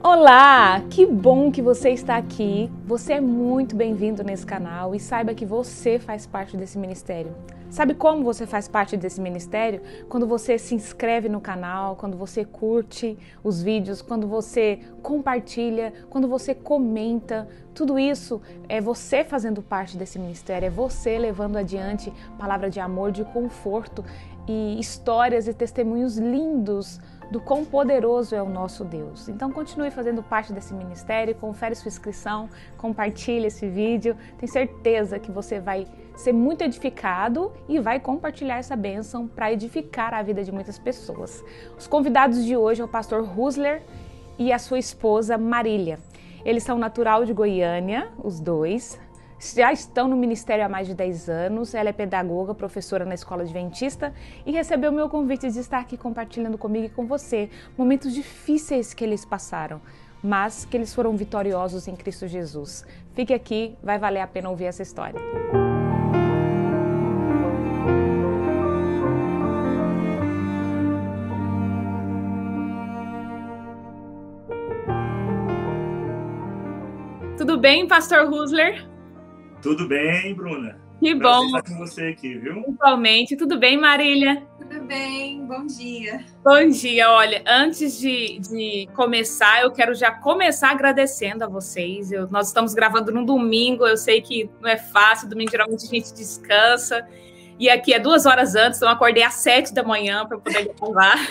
Olá, que bom que você está aqui. Você é muito bem-vindo nesse canal e saiba que você faz parte desse ministério. Sabe como você faz parte desse ministério? Quando você se inscreve no canal, quando você curte os vídeos, quando você compartilha, quando você comenta. Tudo isso é você fazendo parte desse ministério, é você levando adiante palavra de amor, de conforto e histórias e testemunhos lindos do quão poderoso é o nosso Deus. Então continue fazendo parte desse ministério, confere sua inscrição, compartilhe esse vídeo. Tenho certeza que você vai ser muito edificado e vai compartilhar essa bênção para edificar a vida de muitas pessoas. Os convidados de hoje é o pastor Husler e a sua esposa Marília. Eles são natural de Goiânia, os dois. Já estão no ministério há mais de 10 anos, ela é pedagoga, professora na escola adventista e recebeu o meu convite de estar aqui compartilhando comigo e com você momentos difíceis que eles passaram, mas que eles foram vitoriosos em Cristo Jesus. Fique aqui, vai valer a pena ouvir essa história. Tudo bem, pastor Husler? Tudo bem, Bruna? Que Prazer bom. estar com você aqui, viu? Igualmente. Tudo bem, Marília? Tudo bem, bom dia. Bom dia. Olha, antes de começar, eu quero já começar agradecendo a vocês. Nós estamos gravando no domingo, eu sei que não é fácil, domingo geralmente a gente descansa. E aqui é 2 horas antes, então eu acordei às 7 da manhã para poder gravar.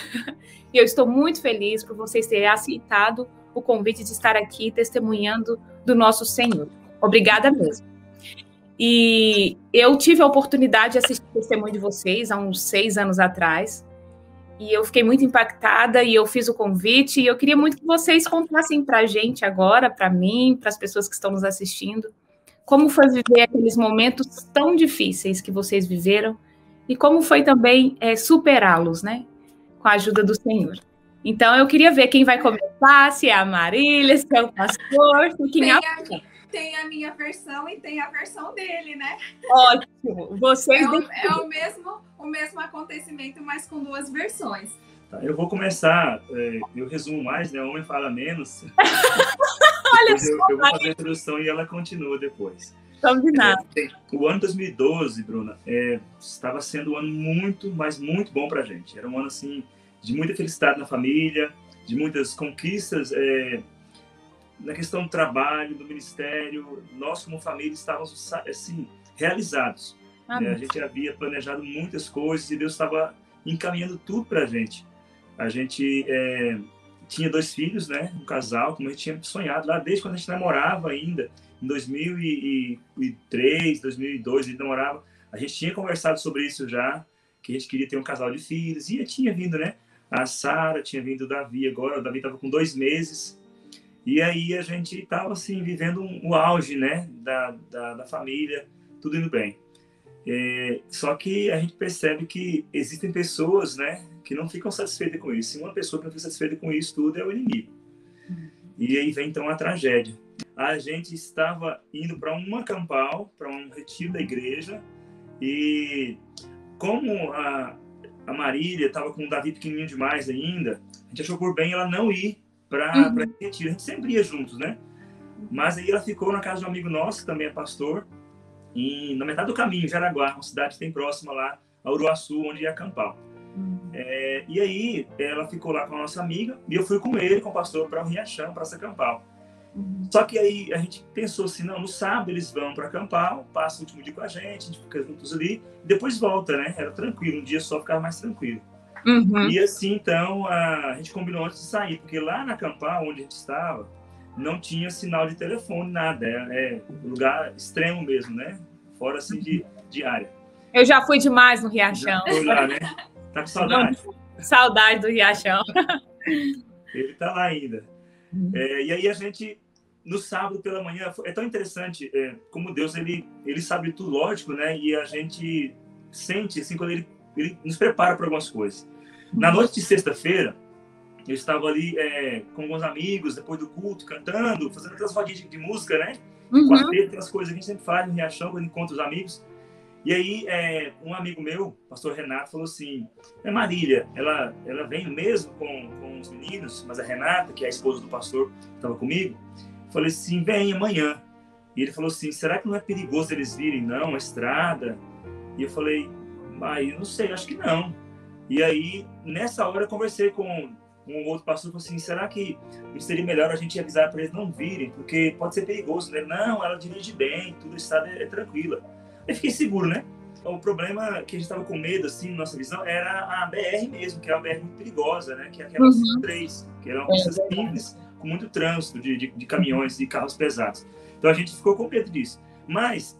E eu estou muito feliz por vocês terem aceitado o convite de estar aqui testemunhando do nosso Senhor. Obrigada mesmo. E eu tive a oportunidade de assistir o testemunho de vocês há uns 6 anos atrás. E eu fiquei muito impactada e eu fiz o convite. E eu queria muito que vocês contassem para a gente agora, para mim, para as pessoas que estão nos assistindo, como foi viver aqueles momentos tão difíceis que vocês viveram e como foi também superá-los, né? Com a ajuda do Senhor. Então, eu queria ver quem vai começar, se é a Marília, se é o pastor, Tem a minha versão e tem a versão dele, né? Ótimo. Vocês o mesmo acontecimento, mas com 2 versões. Tá, eu vou começar, eu resumo mais, né? O homem fala menos. Olha só, eu vou fazer a introdução e ela continua depois. Combinado. O ano 2012, Bruna, estava sendo um ano muito, mas muito bom pra gente. Era um ano, assim, de muita felicidade na família, de muitas conquistas, na questão do trabalho, do ministério. Nós, como família, estávamos, assim, realizados. A gente havia planejado muitas coisas e Deus estava encaminhando tudo para a gente. A gente tinha 2 filhos, né? Um casal, como a gente tinha sonhado lá desde quando a gente namorava ainda, em 2003, 2002, a gente namorava. A gente tinha conversado sobre isso já, que a gente queria ter um casal de filhos. E tinha vindo, né? A Sara, tinha vindo o Davi agora. O Davi estava com 2 meses. E aí a gente estava, assim, vivendo o auge, né? Da família, tudo indo bem. Só que a gente percebe que existem pessoas, né, que não ficam satisfeitas com isso. E uma pessoa que não fica satisfeita com isso tudo é o inimigo. E aí vem então a tragédia. A gente estava indo para um acampal, para um retiro da igreja, e como a Marília estava com o Davi pequenininho demais ainda, a gente achou por bem ela não ir para esse retiro. A gente sempre ia juntos, né? Mas aí ela ficou na casa de um amigo nosso, que também é pastor, na metade do caminho, Jaraguá, uma cidade que tem próxima lá, a Uruaçu, onde ia acampar. E aí ela ficou lá com a nossa amiga e eu fui com ele, com o pastor, para o Riachão, para esse acampar. Só que aí a gente pensou assim, não, no sábado eles vão para acampar, passam o último dia com a gente fica juntos ali, e depois volta, né? Era tranquilo, um dia só ficava mais tranquilo. E assim, então, a gente combinou antes de sair, porque lá na acampar, onde a gente estava, não tinha sinal de telefone, nada. Um lugar extremo mesmo, né? Fora, assim, de área. Eu já fui demais no Riachão. Já foi lá, né? Tá com saudade? Saudade do Riachão. Ele tá lá ainda. E aí a gente, no sábado pela manhã, é tão interessante como Deus, ele sabe tudo, lógico, né? E a gente sente, assim, quando ele nos prepara para algumas coisas. Na noite de sexta-feira, eu estava ali com alguns amigos, depois do culto, cantando, fazendo aquelas rodinhas de música, né? Quarteto, aquelas coisas que a gente sempre faz no Riachão, quando encontra os amigos. E aí, um amigo meu, o pastor Renato, falou assim, Marília, ela vem mesmo com os meninos, mas a Renata, que é a esposa do pastor, estava comigo, falei assim, vem amanhã. E ele falou assim, será que não é perigoso eles virem, não, a estrada? E eu falei, eu não sei, acho que não. E aí, nessa hora, eu conversei com um outro pastor, falou assim, será que não seria melhor a gente avisar para eles não virem, porque pode ser perigoso, né? Não, ela dirige bem, tudo, a estrada é tranquila. Eu fiquei seguro, né? O problema que a gente estava com medo, assim, nossa visão, era a BR mesmo, que é uma BR muito perigosa, né? Que é aquela 3, que era uma pista simples, com muito trânsito de caminhões e carros pesados. Então a gente ficou com medo disso. Mas,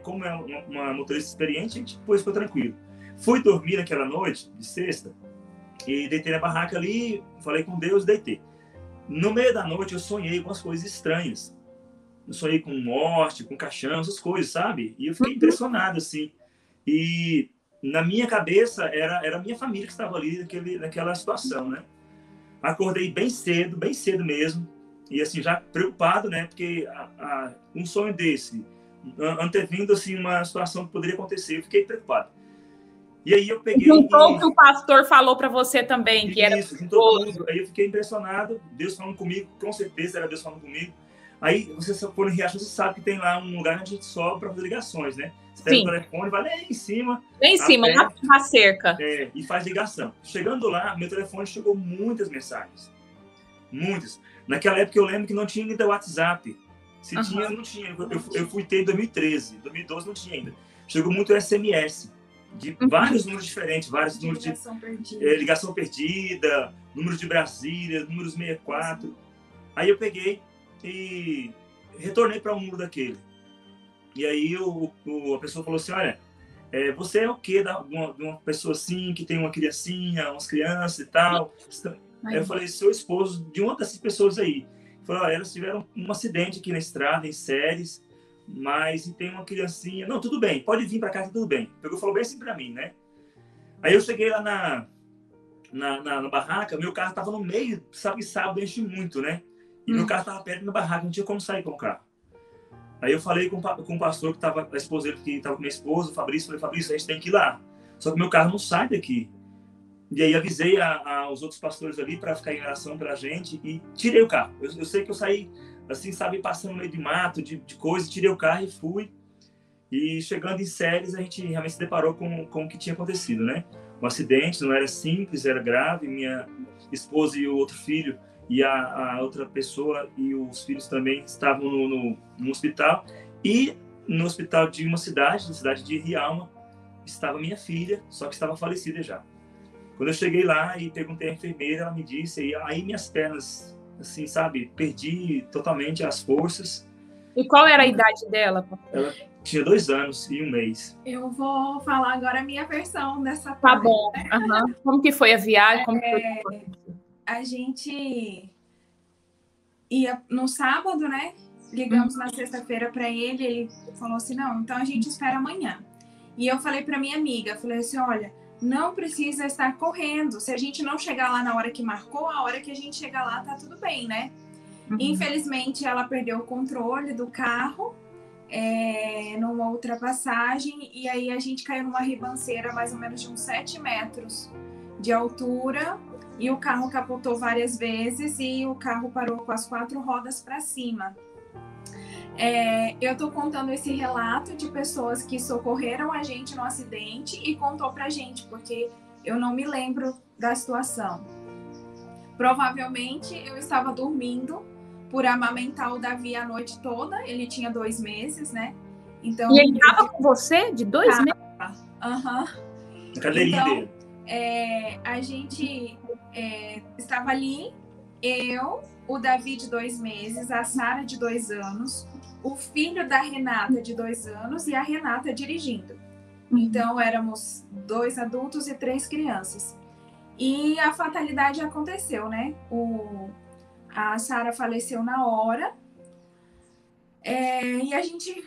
como é uma motorista experiente, a gente depois ficou tranquilo. Fui dormir naquela noite, de sexta, e deitei na barraca ali, falei com Deus, deitei. No meio da noite eu sonhei com as coisas estranhas. Eu sonhei com morte, com caixão, essas coisas, sabe? E eu fiquei impressionado, assim. E na minha cabeça era a minha família que estava ali naquela situação, né? Acordei bem cedo mesmo. E assim, já preocupado, né? Porque um sonho desse, antevindo assim, uma situação que poderia acontecer, eu fiquei preocupado. E aí eu peguei... Juntou o que o pastor falou para você também, que era... Isso, juntou tudo. Aí eu fiquei impressionado, Deus falando comigo, com certeza era Deus falando comigo. Aí, você for no Riacho, você sabe que tem lá um lugar onde a gente sobe para fazer ligações, né? Você pega o telefone, vai lá em cima. Bem em cima, lá na cerca. E faz ligação. Chegando lá, meu telefone chegou muitas mensagens. Muitas. Naquela época eu lembro que não tinha ainda WhatsApp. Se tinha, não tinha. Eu fui ter em 2013. 2012 não tinha ainda. Chegou muito SMS. De vários números diferentes. Vários números de ligação perdida, números de Brasília, números 64. Aí eu peguei e retornei para um número daquele. E aí a pessoa falou assim, olha, você é o quê de uma pessoa assim, que tem uma criancinha, umas crianças e tal? Aí eu falei, sou esposo de uma dessas pessoas aí. Falei, olha, elas tiveram um acidente aqui na estrada, em Séries, mas tem uma criancinha. Não, tudo bem, pode vir para casa, tudo bem. Pegou, falou bem assim para mim, né? Aí eu cheguei lá na barraca, meu carro estava no meio, sabe que sábado enche muito, né? E meu carro estava perto da barraca, não tinha como sair com o carro. Aí eu falei com o pastor que estava, a esposa dele que estava com minha esposa, o Fabrício, falei, Fabrício, a gente tem que ir lá. Só que meu carro não sai daqui. E aí avisei aos outros pastores ali para ficar em oração pela gente e tirei o carro. Eu sei que eu saí, assim, sabe, passando no meio de mato, de coisa, tirei o carro e fui. E chegando em Séries, a gente realmente se deparou com o que tinha acontecido, né? Um acidente, não era simples, era grave. Minha esposa e o outro filho e a outra pessoa e os filhos também estavam no hospital. E no hospital de uma cidade, na cidade de Rialma, estava minha filha, só que estava falecida já. Quando eu cheguei lá e perguntei à enfermeira, ela me disse, e aí minhas pernas, assim, sabe, perdi totalmente as forças. E qual era a idade dela? Ela tinha 2 anos e 1 mês. Eu vou falar agora a minha versão dessa Tá parte. bom. Como que foi a viagem? Como foi? A gente ia no sábado, né? Ligamos na sexta-feira para ele falou assim, não, então a gente espera amanhã. E eu falei para minha amiga, falei assim, olha, não precisa estar correndo. Se a gente não chegar lá na hora que marcou, a hora que a gente chegar lá tá tudo bem, né? Infelizmente, ela perdeu o controle do carro numa ultrapassagem e aí a gente caiu numa ribanceira mais ou menos de uns 7 metros de altura e o carro capotou várias vezes e o carro parou com as 4 rodas para cima. Eu tô contando esse relato de pessoas que socorreram a gente no acidente e contou pra gente, porque eu não me lembro da situação. Provavelmente eu estava dormindo por amamentar o Davi a noite toda, ele tinha 2 meses, né? Então, e ele estava com você de 2 meses? Na cadeirinha dele. A gente estava ali, eu, o Davi de 2 meses, a Sara de 2 anos, o filho da Renata de 2 anos e a Renata dirigindo. Então, éramos 2 adultos e 3 crianças. E a fatalidade aconteceu, né? A Sara faleceu na hora. E a gente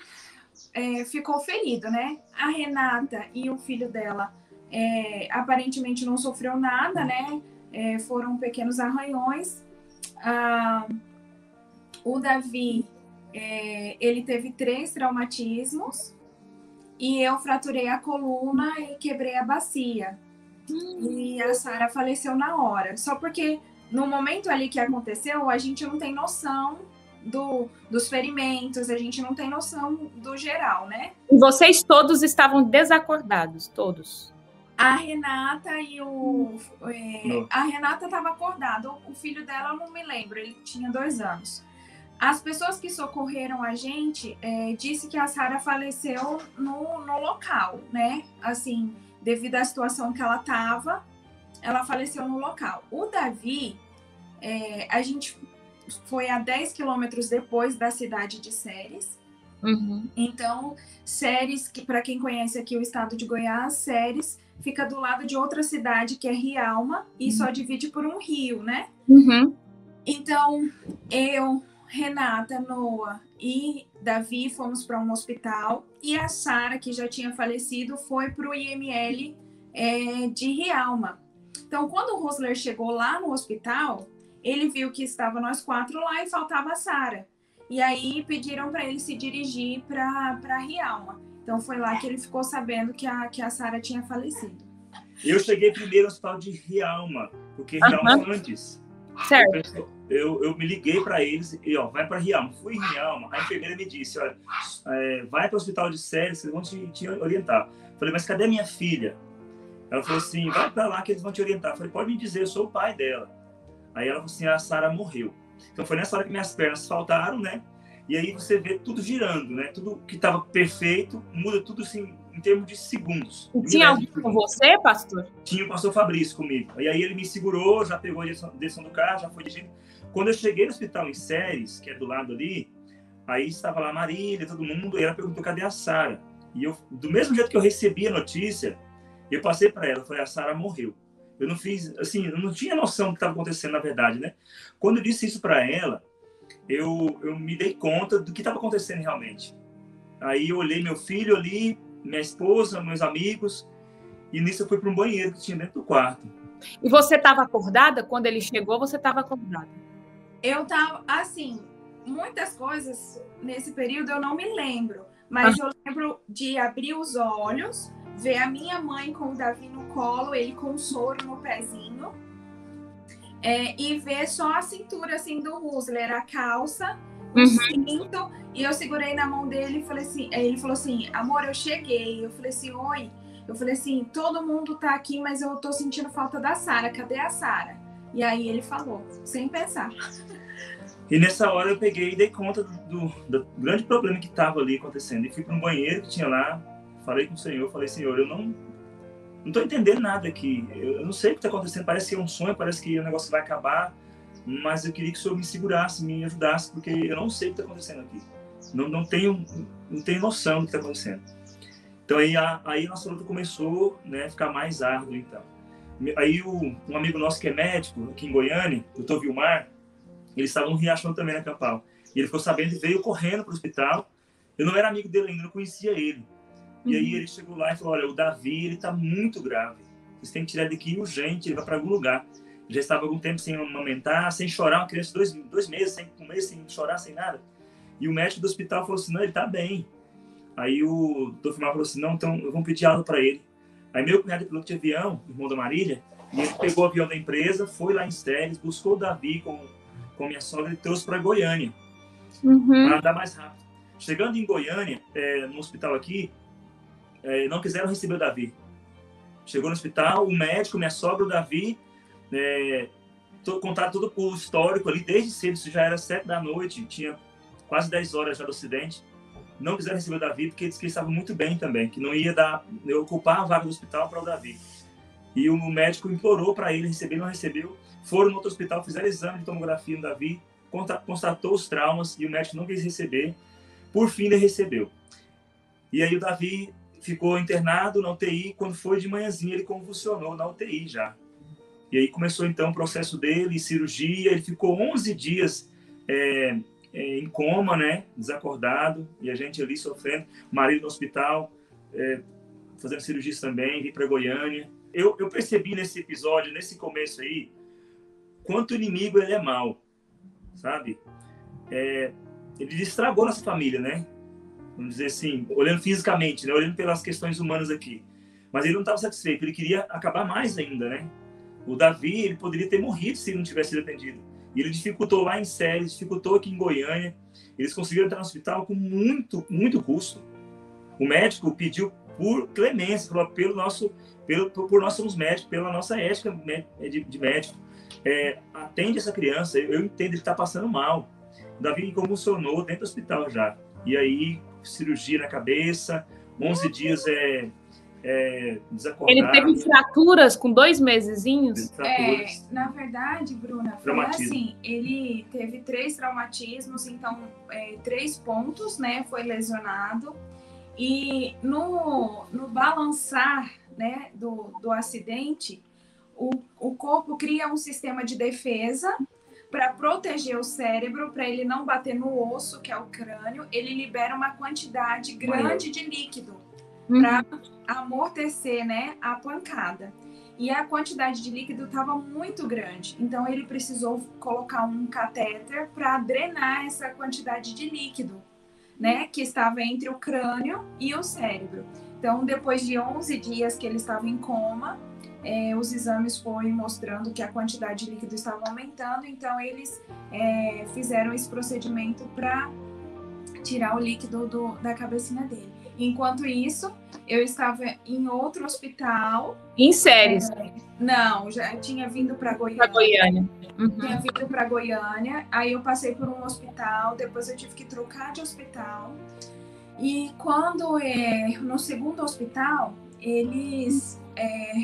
ficou ferido, né? A Renata e o filho dela aparentemente não sofreu nada, né? Foram pequenos arranhões. O Davi, ele teve 3 traumatismos. e eu fraturei a coluna e quebrei a bacia. E a Sara faleceu na hora. Só porque no momento ali que aconteceu, a gente não tem noção dos ferimentos, a gente não tem noção do geral, né? E vocês todos estavam desacordados, todos. A Renata a Renata estava acordada. O filho dela eu não me lembro, ele tinha 2 anos. As pessoas que socorreram a gente disse que a Sara faleceu no local, né? Assim, devido à situação que ela estava, ela faleceu no local. O Davi, a gente foi a 10 quilômetros depois da cidade de Séries. Uhum. Então, Séries, que para quem conhece aqui o estado de Goiás, Séries fica do lado de outra cidade que é Rialma e só divide por um rio, né? Uhum. Então, eu, Renata, Noah e Davi fomos para um hospital e a Sara, que já tinha falecido, foi para o IML de Rialma. Então, quando o Rosler chegou lá no hospital, ele viu que estava nós 4 lá e faltava a Sara. E aí pediram para ele se dirigir para Rialma. Então foi lá que ele ficou sabendo que a Sara tinha falecido. Eu cheguei primeiro no hospital de Rialma, porque Rialma antes. Certo. Eu me liguei para eles e, vai para Rialma. Fui em Rialma. A enfermeira me disse, olha, vai para o hospital de Séries, eles vão te orientar. Falei, mas cadê minha filha? Ela falou assim, vai para lá que eles vão te orientar. Falei, pode me dizer, eu sou o pai dela. Aí ela falou assim, a Sara morreu. Então foi nessa hora que minhas pernas faltaram, né? E aí você vê tudo girando, né? Tudo que estava perfeito, muda tudo assim, em termos de segundos. E tinha alguém com você, pastor? Tinha o pastor Fabrício comigo. E aí ele me segurou, já pegou a direção do carro, já foi dirigindo. Quando eu cheguei no hospital em Séries, que é do lado ali, aí estava lá a Marília, todo mundo, e ela perguntou, cadê a Sara? E eu, do mesmo jeito que eu recebi a notícia, eu passei para ela, falei, a Sara morreu. Eu não fiz, assim, eu não tinha noção do que estava acontecendo na verdade, né? Quando eu disse isso para ela, eu me dei conta do que estava acontecendo realmente. Aí eu olhei meu filho ali, minha esposa, meus amigos, e nisso eu fui para um banheiro que tinha dentro do quarto. E você estava acordada? Quando ele chegou, você estava acordada? Eu estava, assim, muitas coisas nesse período eu não me lembro, mas eu lembro de abrir os olhos, ver a minha mãe com o Davi no colo, ele com o soro no pezinho, e ver só a cintura assim do Rosler, a calça, o cinto, e eu segurei na mão dele e falei assim, ele falou assim, amor, eu cheguei. Eu falei assim, oi. Eu falei assim, todo mundo tá aqui, mas eu tô sentindo falta da Sara, cadê a Sara? E aí ele falou, sem pensar. E nessa hora eu peguei e dei conta do grande problema que estava ali acontecendo. E fui para um banheiro que tinha lá, falei com o Senhor, falei, Senhor, eu não estou entendendo nada aqui. Eu não sei o que está acontecendo, parece que é um sonho, parece que o negócio vai acabar, mas eu queria que o Senhor me segurasse, me ajudasse, porque eu não sei o que está acontecendo aqui. Não tenho noção do que está acontecendo. Então aí a nossa luta começou, né, a ficar mais árdua, então. Aí um amigo nosso que é médico, aqui em Goiânia, o Dr. Vilmar, ele estava no Riachão também, na Campal. E ele ficou sabendo e veio correndo para o hospital. Eu não era amigo dele ainda, não conhecia ele. E aí ele chegou lá e falou, olha, o Davi, ele está muito grave. Vocês têm que tirar ele daqui urgente, ele vai para algum lugar. Ele já estava algum tempo sem amamentar, sem chorar, uma criança de 2 meses, sem comer, sem chorar, sem nada. E o médico do hospital falou assim, não, ele está bem. Aí o Dr. Vilmar falou assim, não, então vamos pedir aula para ele. Aí meu cunhado é piloto de avião, irmão da Marília, e ele pegou o avião da empresa, foi lá em Séries, buscou o Davi com minha sogra e trouxe para Goiânia, para andar mais rápido. Chegando em Goiânia, no hospital aqui, não quiseram receber o Davi. Chegou no hospital, o médico, minha sogra, o Davi, contaram todo o histórico ali, desde cedo, isso já era 7 da noite, tinha quase 10 horas já do acidente. Não quiseram receber o Davi, porque eles estavam muito bem também, que não ia ocupar a vaga do hospital para o Davi. E o médico implorou para ele receber, não recebeu. Foram no outro hospital, fizeram exame de tomografia no Davi, constatou os traumas e o médico não quis receber. Por fim, ele recebeu. E aí o Davi ficou internado na UTI. Quando foi de manhãzinha, ele convulsionou na UTI já. E aí começou então o processo dele, cirurgia. Ele ficou 11 dias em coma, né, desacordado, e a gente ali sofrendo. Marido no hospital, fazendo cirurgias também, vim para Goiânia. Eu percebi nesse episódio, nesse começo aí, quanto o inimigo ele é mau, sabe? Ele estragou nossa família, né? vamos dizer assim, olhando fisicamente, né? Olhando pelas questões humanas aqui. Mas ele não estava satisfeito, ele queria acabar mais ainda, né? O Davi, ele poderia ter morrido se ele não tivesse sido atendido. E ele dificultou lá em Séries, dificultou aqui em Goiânia. Eles conseguiram entrar no hospital com muito, muito custo. O médico pediu por clemência, falou, por nós somos médicos, pela nossa ética de médico. Atende essa criança, eu entendo, ele está passando mal. O Davi convulsionou dentro do hospital já. E aí, cirurgia na cabeça, 11 dias desacordado. Ele teve fraturas com 2 mesezinhos? Na verdade, Bruna, foi assim, ele teve 3 traumatismos, então 3 pontos, né, foi lesionado. E no balançar, né, do acidente, o corpo cria um sistema de defesa para proteger o cérebro, para ele não bater no osso, que é o crânio. Ele libera uma quantidade grande de líquido para amortecer, né, a pancada. E a quantidade de líquido estava muito grande. Então, ele precisou colocar um catéter para drenar essa quantidade de líquido, né, que estava entre o crânio e o cérebro. Então, depois de 11 dias que ele estava em coma, os exames foram mostrando que a quantidade de líquido estava aumentando, então eles fizeram esse procedimento para tirar o líquido da cabecinha dele. Enquanto isso, eu estava em outro hospital. Em Séries? Não, já tinha vindo para Goiânia. Tinha vindo para Goiânia, aí eu passei por um hospital, depois eu tive que trocar de hospital. E quando, no segundo hospital, eles,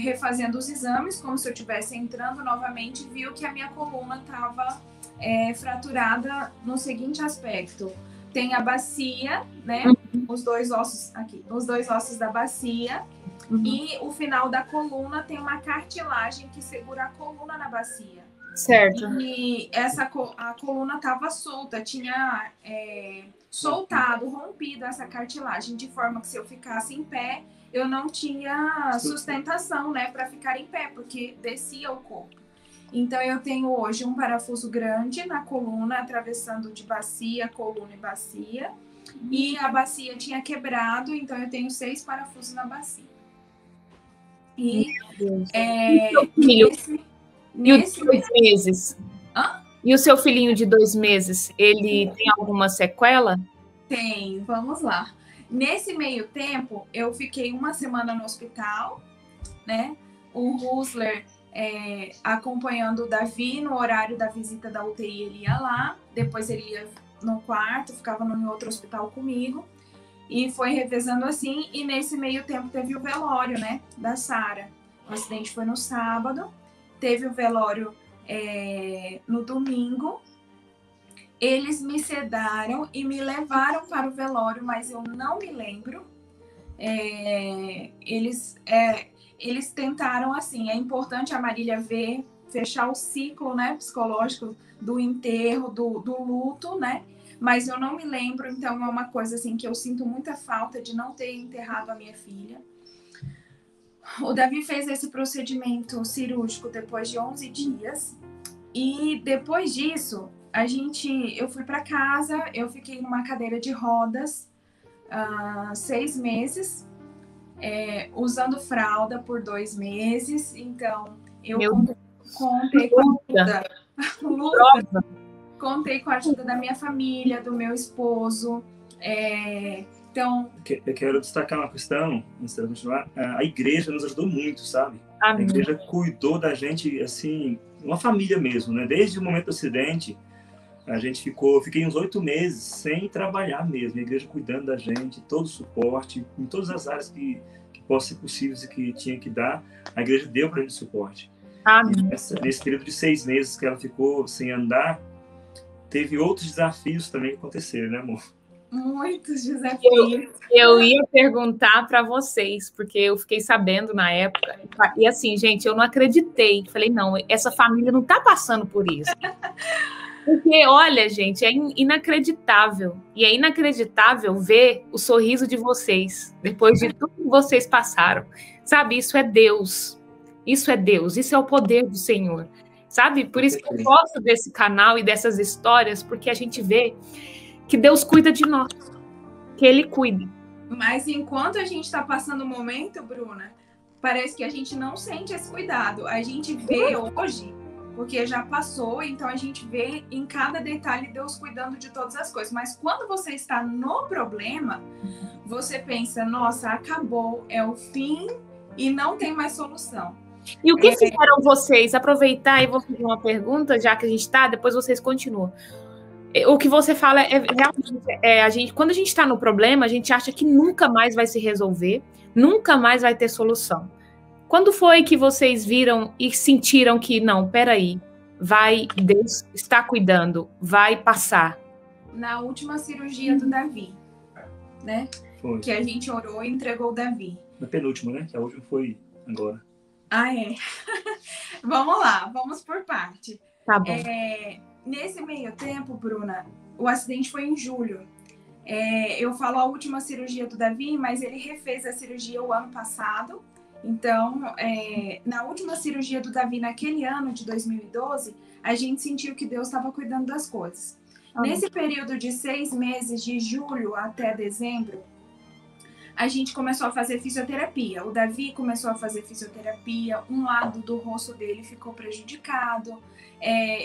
refazendo os exames, como se eu estivesse entrando novamente, viu que a minha coluna estava fraturada no seguinte aspecto. Tem a bacia, né? Os 2 ossos aqui, os 2 ossos da bacia. E o final da coluna tem uma cartilagem que segura a coluna na bacia. Certo. E a coluna estava solta, tinha soltado, rompido essa cartilagem, de forma que se eu ficasse em pé, eu não tinha sustentação, né, para ficar em pé, porque descia o corpo. Então, eu tenho hoje um parafuso grande na coluna, atravessando de bacia, coluna e bacia. E a bacia tinha quebrado, então eu tenho 6 parafusos na bacia. E os 2 meses? Hã? E o seu filhinho de 2 meses, ele tem alguma sequela? Tem, vamos lá. Nesse meio tempo, eu fiquei 1 semana no hospital, né? O Husler acompanhando o Davi no horário da visita da UTI, ele ia lá, depois ele ia no quarto, ficava em outro hospital comigo, e foi revezando assim, e nesse meio tempo teve o velório, né, da Sara. O acidente foi no sábado, teve o velório no domingo. Eles me sedaram e me levaram para o velório, mas eu não me lembro. Eles tentaram, assim, é importante a Marília ver, fechar o ciclo, né, psicológico do enterro, do luto, né? Mas eu não me lembro, então é uma coisa assim que eu sinto muita falta de não ter enterrado a minha filha. O Davi fez esse procedimento cirúrgico depois de 11 dias. E depois disso, eu fui para casa, eu fiquei numa cadeira de rodas 6 meses, usando fralda por 2 meses. Então, eu contei com a ajuda, contei com a ajuda da minha família, do meu esposo. Então, eu quero destacar uma questão, antes de continuar. A igreja nos ajudou muito, sabe? Amém. A igreja cuidou da gente, assim, uma família mesmo, né? Desde o momento do acidente, fiquei uns 8 meses sem trabalhar mesmo. A igreja cuidando da gente, todo o suporte, em todas as áreas que possam ser possíveis e que tinha que dar, a igreja deu para a gente suporte. Amém. Nesse período de 6 meses que ela ficou sem andar, teve outros desafios também que aconteceram, né, amor? Muitos desafios. Eu ia perguntar para vocês, porque eu fiquei sabendo na época. E assim, gente, eu não acreditei. Falei, não, essa família não está passando por isso. Porque, olha, gente, é inacreditável. E é inacreditável ver o sorriso de vocês, depois de tudo que vocês passaram. Sabe, isso é Deus. Isso é Deus, isso é o poder do Senhor. Sabe, por isso que eu gosto desse canal e dessas histórias, porque a gente vê que Deus cuida de nós. que ele cuide. Mas enquanto a gente está passando o momento, Bruna, parece que a gente não sente esse cuidado. A gente vê hoje, porque já passou, então a gente vê em cada detalhe Deus cuidando de todas as coisas. Mas quando você está no problema, você pensa, nossa, acabou, é o fim e não tem mais solução. E o que fizeram vocês? Aproveitar e vou fazer uma pergunta, já que a gente está, depois vocês continuam. O que você fala realmente, quando a gente está no problema, a gente acha que nunca mais vai se resolver, nunca mais vai ter solução. Quando foi que vocês viram e sentiram que, não, peraí, Deus está cuidando, vai passar? Na última cirurgia do Davi, né? Foi. Que a gente orou e entregou o Davi. Na penúltima, né? Que a última foi agora. Ah, é. Vamos lá, vamos por parte. Tá bom. Nesse meio tempo, Bruna, o acidente foi em julho. Eu falo a última cirurgia do Davi, mas ele refez a cirurgia o ano passado. Então, na última cirurgia do Davi, naquele ano de 2012, a gente sentiu que Deus estava cuidando das coisas. Nesse período de 6 meses, de julho até dezembro, a gente começou a fazer fisioterapia. O Davi começou a fazer fisioterapia, um lado do rosto dele ficou prejudicado,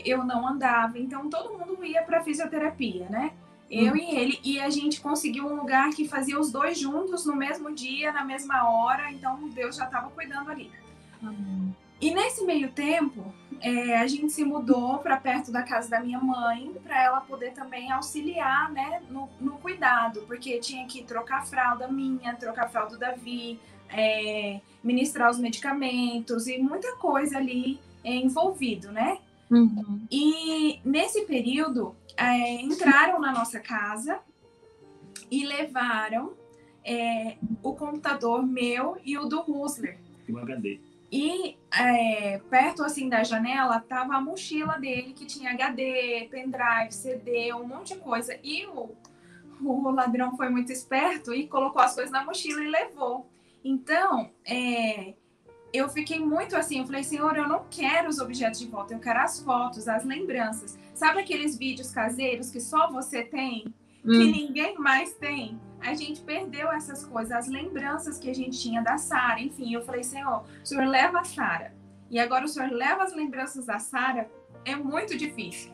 eu não andava, então todo mundo ia para fisioterapia, né? Eu e ele, e a gente conseguiu um lugar que fazia os dois juntos no mesmo dia, na mesma hora, então Deus já estava cuidando ali. E nesse meio tempo, a gente se mudou para perto da casa da minha mãe, para ela poder também auxiliar, né, no cuidado, porque tinha que trocar a fralda minha, trocar a fralda do Davi, ministrar os medicamentos e muita coisa ali envolvido, né? Uhum. E nesse período, entraram na nossa casa e levaram o computador meu e o do Husler. E um HD. E perto assim da janela tava a mochila dele, que tinha HD, pendrive, CD, um monte de coisa. E o ladrão foi muito esperto e colocou as coisas na mochila e levou. Então, eu fiquei muito assim, eu falei, Senhor, eu não quero os objetos de volta, eu quero as fotos, as lembranças. Sabe aqueles vídeos caseiros que só você tem, que ninguém mais tem? A gente perdeu essas coisas, as lembranças que a gente tinha da Sara. Enfim, eu falei, Senhor, o Senhor leva a Sara. E agora o Senhor leva as lembranças da Sara, é muito difícil.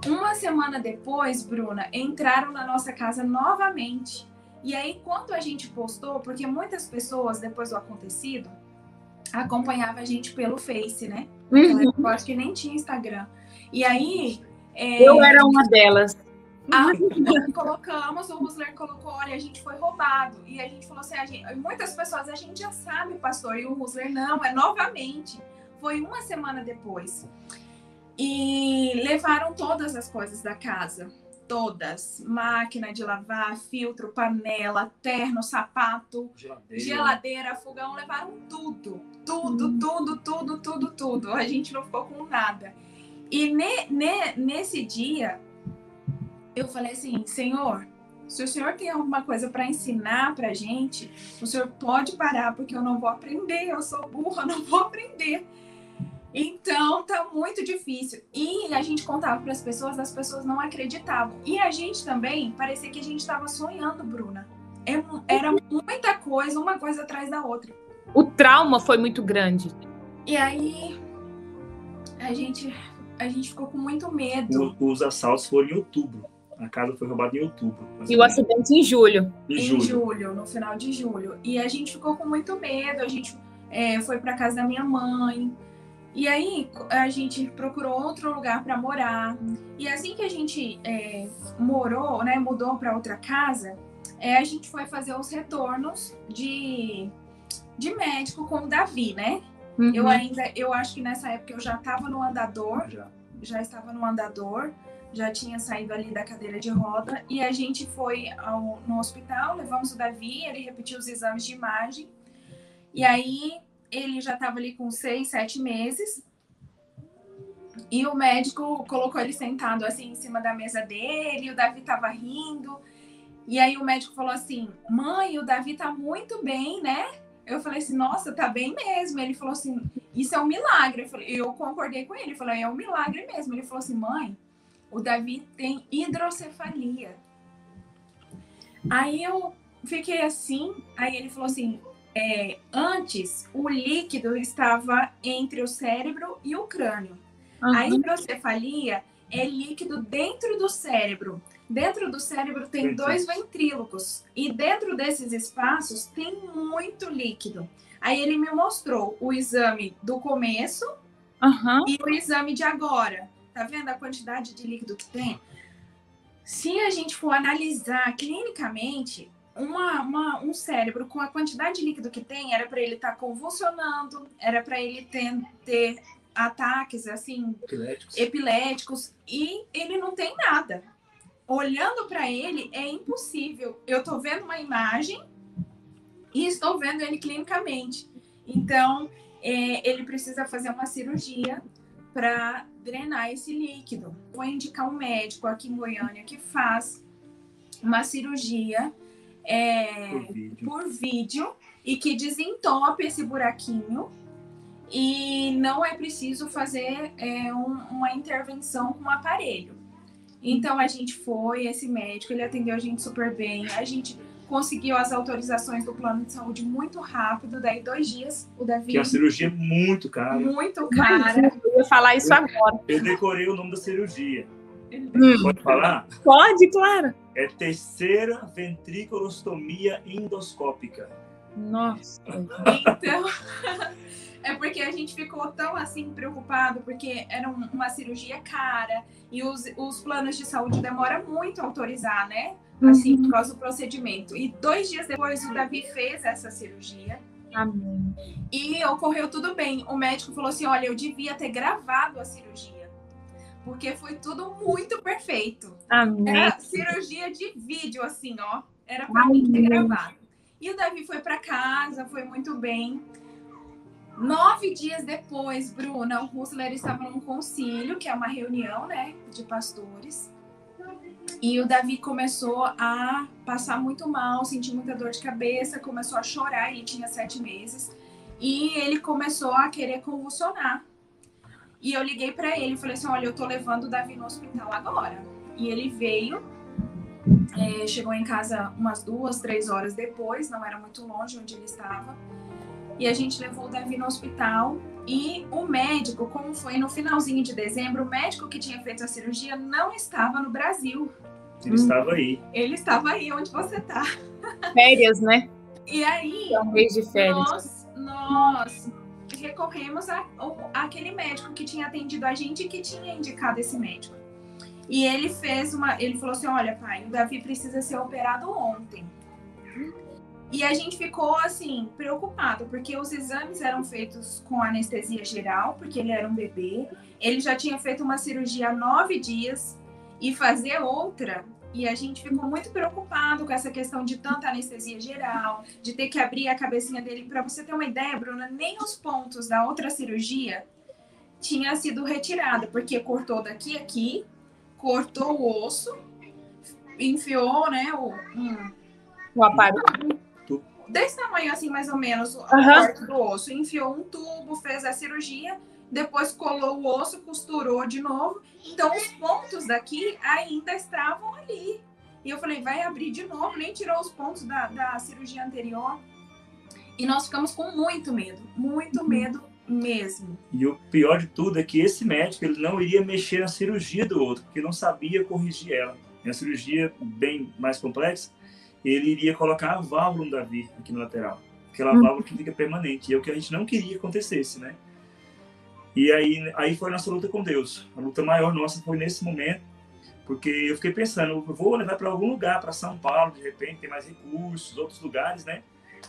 Uma semana depois, Bruna, entraram na nossa casa novamente. E aí, quando a gente postou, porque muitas pessoas, depois do acontecido, acompanhavam a gente pelo Face, né? Eu acho que nem tinha Instagram. E aí... eu era uma delas. Colocamos, o Husler colocou, olha, a gente foi roubado. E a gente falou assim, muitas pessoas, a gente já sabe, pastor, e o Husler não, novamente. Foi uma semana depois. E levaram todas as coisas da casa. Todas. Máquina de lavar, filtro, panela, terno, sapato, geladeira, fogão. Levaram tudo. Tudo. A gente não ficou com nada. E nesse dia, eu falei assim, Senhor, se o Senhor tem alguma coisa para ensinar pra gente, o Senhor pode parar, porque eu não vou aprender. Eu sou burra, eu não vou aprender. Então, tá muito difícil. E a gente contava para as pessoas não acreditavam. E a gente também, parecia que a gente estava sonhando, Bruna. Era muita coisa, uma coisa atrás da outra. O trauma foi muito grande. E aí, a gente ficou com muito medo. Os assaltos foram em outubro. A casa foi roubada em outubro. E o acidente em julho. Em julho, no final de julho. E a gente ficou com muito medo. A gente foi para casa da minha mãe. E aí, a gente procurou outro lugar para morar. E assim que a gente morou, né, mudou para outra casa, a gente foi fazer os retornos de médico com o Davi, né? Uhum. Eu acho que nessa época eu já estava no andador, já estava no andador, já tinha saído ali da cadeira de roda. E a gente foi no hospital, levamos o Davi, ele repetiu os exames de imagem. E aí... ele já estava ali com 6, 7 meses. E o médico colocou ele sentado assim em cima da mesa dele. E o Davi estava rindo. E aí o médico falou assim, mãe, o Davi tá muito bem, né? Eu falei assim, nossa, tá bem mesmo. Ele falou assim, isso é um milagre. Eu concordei com ele. Eu falei, é um milagre mesmo. Ele falou assim, mãe, o Davi tem hidrocefalia. Aí eu fiquei assim, aí ele falou assim, antes o líquido estava entre o cérebro e o crânio. A hidrocefalia é líquido dentro do cérebro. Dentro do cérebro tem 2 ventrílocos e dentro desses espaços tem muito líquido. Aí ele me mostrou o exame do começo e o exame de agora. Tá vendo a quantidade de líquido que tem? Se a gente for analisar clinicamente, um cérebro com a quantidade de líquido que tem, era para ele estar convulsionando, era para ele ter ataques assim epiléticos, e ele não tem nada. Olhando para ele, é impossível. Eu estou vendo uma imagem e estou vendo ele clinicamente. Então, ele precisa fazer uma cirurgia para drenar esse líquido. Vou indicar um médico aqui em Goiânia que faz uma cirurgia por vídeo e que desentope esse buraquinho, e não é preciso fazer uma intervenção com um aparelho. Então a gente foi, esse médico, ele atendeu a gente super bem, a gente conseguiu as autorizações do plano de saúde muito rápido, daí 2 dias o Davi... Que é uma cirurgia muito cara. Muito cara. Eu ia falar isso agora. Eu decorei o nome da cirurgia. Pode falar? Pode, claro. É terceira ventriculostomia endoscópica. Nossa. Então, é porque a gente ficou tão assim preocupado, porque era uma cirurgia cara e os planos de saúde demoram muito a autorizar, né? Assim, por causa do procedimento. E 2 dias depois o Davi fez essa cirurgia. Amém. E ocorreu tudo bem. O médico falou assim, olha, eu devia ter gravado a cirurgia, porque foi tudo muito perfeito. Amém. Era cirurgia de vídeo, assim, ó. Era pra mim ter gravado. E o Davi foi para casa, foi muito bem. 9 dias depois, Bruna, o Hustler estava num concílio, que é uma reunião, né, de pastores. E o Davi começou a passar muito mal, sentir muita dor de cabeça, começou a chorar, ele tinha 7 meses. E ele começou a querer convulsionar. E eu liguei para ele e falei assim, olha, eu tô levando o Davi no hospital agora. E ele veio, chegou em casa umas 2, 3 horas depois, não era muito longe onde ele estava. E a gente levou o Davi no hospital. E o médico, como foi no finalzinho de dezembro, o médico que tinha feito a cirurgia não estava no Brasil. Ele estava aí. Ele estava aí onde você tá. Férias, né? E aí, É um mês de férias. nós recorremos àquele médico que tinha atendido a gente e que tinha indicado esse médico. E ele ele falou assim, olha, pai, o Davi precisa ser operado ontem. E a gente ficou, assim, preocupado, porque os exames eram feitos com anestesia geral, porque ele era um bebê. Ele já tinha feito uma cirurgia há 9 dias e fazer outra. E a gente ficou muito preocupado com essa questão de tanta anestesia geral, de ter que abrir a cabecinha dele. Para você ter uma ideia, Bruna, nem os pontos da outra cirurgia tinha sido retirado, porque cortou daqui a aqui, cortou o osso, enfiou, né, o aparelho. Desse tamanho assim, mais ou menos, a corte do osso. Enfiou um tubo, fez a cirurgia, depois colou o osso, costurou de novo. Então, os pontos daqui ainda estavam ali. E eu falei, vai abrir de novo, nem tirou os pontos da cirurgia anterior. E nós ficamos com muito medo mesmo. E o pior de tudo é que esse médico, ele não iria mexer na cirurgia do outro, porque não sabia corrigir ela. É uma cirurgia bem mais complexa. Ele iria colocar a válvula no Davi aqui no lateral. Aquela válvula que fica permanente. E é o que a gente não queria que acontecesse, né? E aí foi a nossa luta com Deus. A luta maior nossa foi nesse momento, porque eu fiquei pensando, eu vou levar para algum lugar, para São Paulo, de repente, tem mais recursos, outros lugares, né?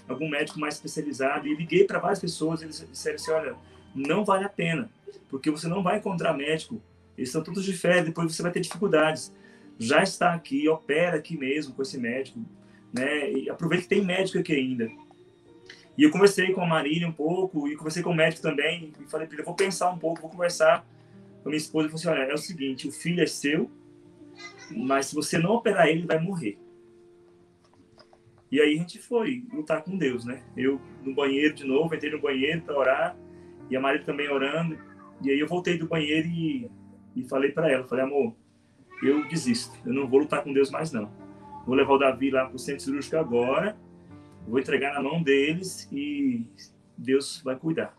Algum médico mais especializado. E liguei para várias pessoas, eles disseram assim, olha, não vale a pena, porque você não vai encontrar médico. Eles estão todos de férias, depois você vai ter dificuldades. Já está aqui, opera aqui mesmo com esse médico, né? E aproveita que tem médico aqui ainda. E eu conversei com a Marília um pouco, e conversei com o médico também, e falei para ele, eu vou pensar um pouco, vou conversar com a minha esposa, e falei assim, olha, é o seguinte, o filho é seu, mas se você não operar ele, vai morrer. E aí a gente foi lutar com Deus, né? Eu no banheiro de novo, entrei no banheiro para orar, e a Marília também orando, e aí eu voltei do banheiro e falei para ela, falei, amor, eu desisto, eu não vou lutar com Deus mais não. vou levar o Davi lá para o centro cirúrgico agora, vou entregar na mão deles e Deus vai cuidar.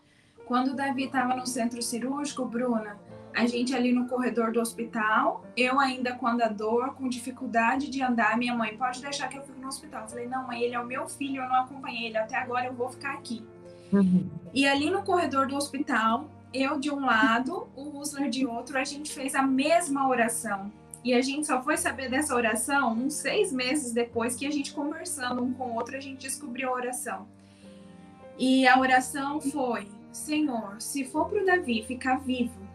Quando o Davi estava no centro cirúrgico, Bruna, a gente ali no corredor do hospital, eu ainda com andador, com dificuldade de andar, minha mãe, pode deixar que eu fique no hospital. Eu falei, não, mãe, ele é o meu filho, eu não acompanhei ele até agora, eu vou ficar aqui. E ali no corredor do hospital, eu de um lado, o Husler de outro, a gente fez a mesma oração. E a gente só foi saber dessa oração uns 6 meses depois que a gente conversando um com o outro, a gente descobriu a oração. E a oração foi, Senhor, se for para o Davi ficar vivo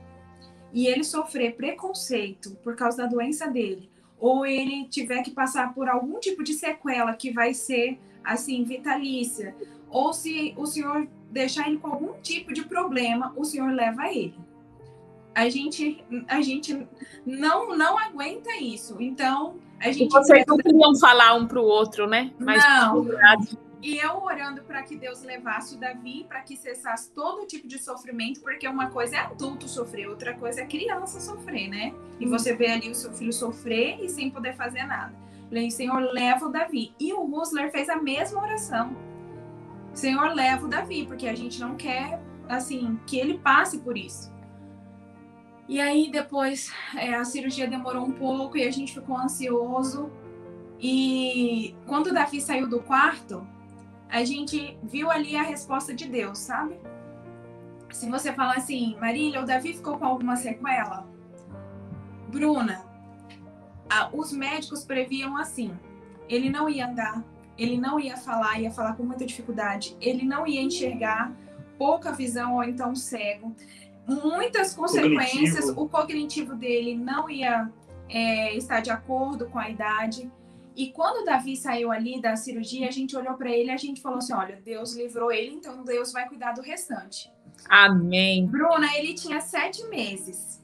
e ele sofrer preconceito por causa da doença dele, ou ele tiver que passar por algum tipo de sequela que vai ser, assim, vitalícia, ou se o Senhor deixar ele com algum tipo de problema, o Senhor leva ele. A gente não aguenta isso. Então, a gente... Vocês não queriam falar um para o outro, né? Mas não. E eu orando para que Deus levasse o Davi, para que cessasse todo tipo de sofrimento, porque uma coisa é adulto sofrer, outra coisa é criança sofrer, né? E você vê ali o seu filho sofrer e sem poder fazer nada. Falei, Senhor, leva o Davi. E o Husler fez a mesma oração. Senhor, leva o Davi, porque a gente não quer, assim, que ele passe por isso. E aí depois a cirurgia demorou um pouco e a gente ficou ansioso. E quando o Davi saiu do quarto, a gente viu ali a resposta de Deus, sabe? Se você falar assim, Marília, o Davi ficou com alguma sequela? Bruna, os médicos previam assim, ele não ia andar, ele não ia falar com muita dificuldade, ele não ia enxergar, pouca visão ou então cego. Muitas consequências, o cognitivo dele não ia estar de acordo com a idade. E quando o Davi saiu ali da cirurgia, a gente olhou para ele e a gente falou assim, olha, Deus livrou ele, então Deus vai cuidar do restante. Amém. Bruna, ele tinha 7 meses.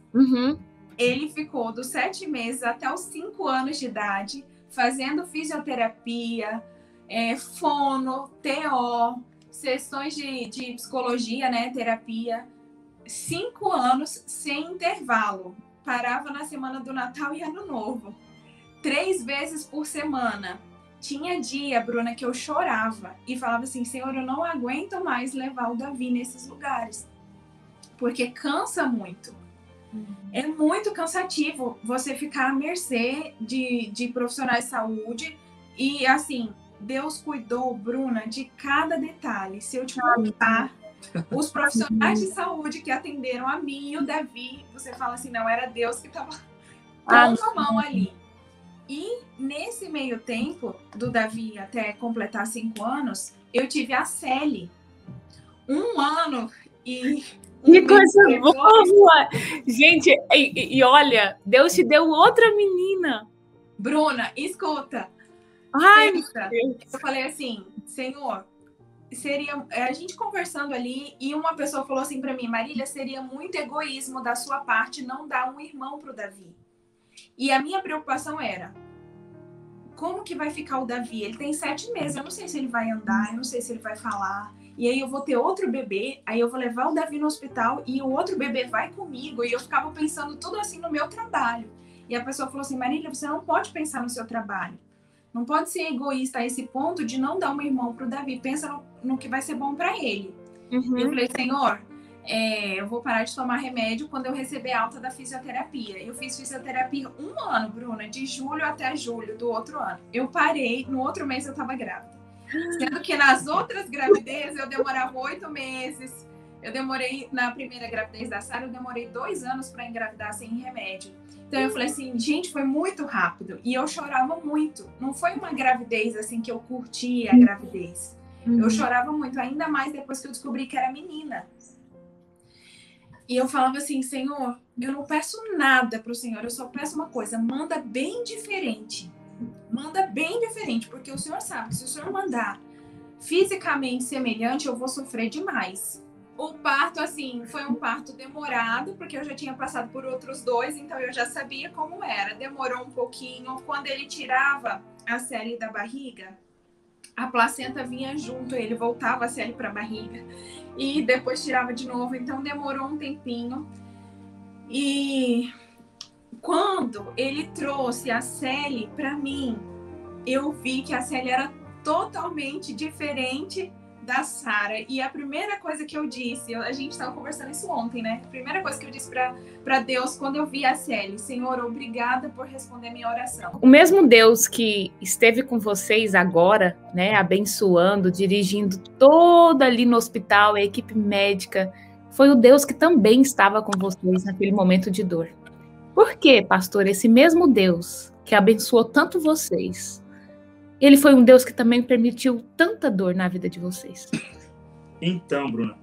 Ele ficou dos 7 meses até os 5 anos de idade, fazendo fisioterapia, fono, TO, sessões de psicologia, né, terapia. 5 anos sem intervalo. Parava na semana do Natal e Ano Novo. 3 vezes por semana. Tinha dia, Bruna, que eu chorava e falava assim, Senhor, eu não aguento mais levar o Davi nesses lugares. Porque cansa muito. É muito cansativo você ficar à mercê de profissionais de saúde. E, assim, Deus cuidou, Bruna, de cada detalhe. Se eu te contar... Os profissionais de saúde que atenderam a mim e o Davi, você fala assim, não, era Deus que estava pondo a mão ali. E nesse meio tempo, do Davi até completar 5 anos, eu tive a Celi. 1 ano e... Que coisa boa! Gente, e olha, Deus te deu outra menina. Bruna, escuta. Ai, eu falei assim, Senhor... Seria a gente conversando ali e uma pessoa falou assim para mim, Marília, seria muito egoísmo da sua parte não dar um irmão pro Davi. E a minha preocupação era, como que vai ficar o Davi? Ele tem 7 meses, eu não sei se ele vai andar, eu não sei se ele vai falar. E aí eu vou ter outro bebê, aí eu vou levar o Davi no hospital e o outro bebê vai comigo. E eu ficava pensando tudo assim no meu trabalho. E a pessoa falou assim, Marília, você não pode pensar no seu trabalho. Não pode ser egoísta a esse ponto de não dar um irmão pro Davi. Pensa no que vai ser bom para ele. Eu falei, Senhor, eu vou parar de tomar remédio quando eu receber alta da fisioterapia. Eu fiz fisioterapia 1 ano, Bruna, de julho até julho do outro ano. Eu parei, no outro mês eu tava grávida. Sendo que nas outras gravidezes eu demorava 8 meses. Eu demorei, na primeira gravidez da Sara, eu demorei 2 anos para engravidar sem remédio. Então eu falei assim, gente, foi muito rápido. E eu chorava muito. Não foi uma gravidez assim que eu curti a gravidez. Eu chorava muito, ainda mais depois que eu descobri que era menina. E eu falava assim, Senhor, eu não peço nada pro Senhor, eu só peço uma coisa, manda bem diferente. Manda bem diferente, porque o Senhor sabe que se o Senhor mandar fisicamente semelhante, eu vou sofrer demais. O parto, assim, foi um parto demorado, porque eu já tinha passado por outros 2, então eu já sabia como era. Demorou um pouquinho. Quando ele tirava a Celi da barriga, a placenta vinha junto, ele voltava a Celi para a barriga e depois tirava de novo, então demorou um tempinho. E quando ele trouxe a Celi para mim, eu vi que a Célia era totalmente diferente da Sara. E a primeira coisa que eu disse, a gente estava conversando isso ontem, né? A primeira coisa que eu disse para Deus quando eu vi a Célia: Senhor, obrigada por responder minha oração. O mesmo Deus que esteve com vocês agora, né, abençoando, dirigindo toda ali no hospital, a equipe médica, foi o Deus que também estava com vocês naquele momento de dor. Por quê, pastor? Esse mesmo Deus que abençoou tanto vocês, ele foi um Deus que também permitiu tanta dor na vida de vocês. Então, Bruna,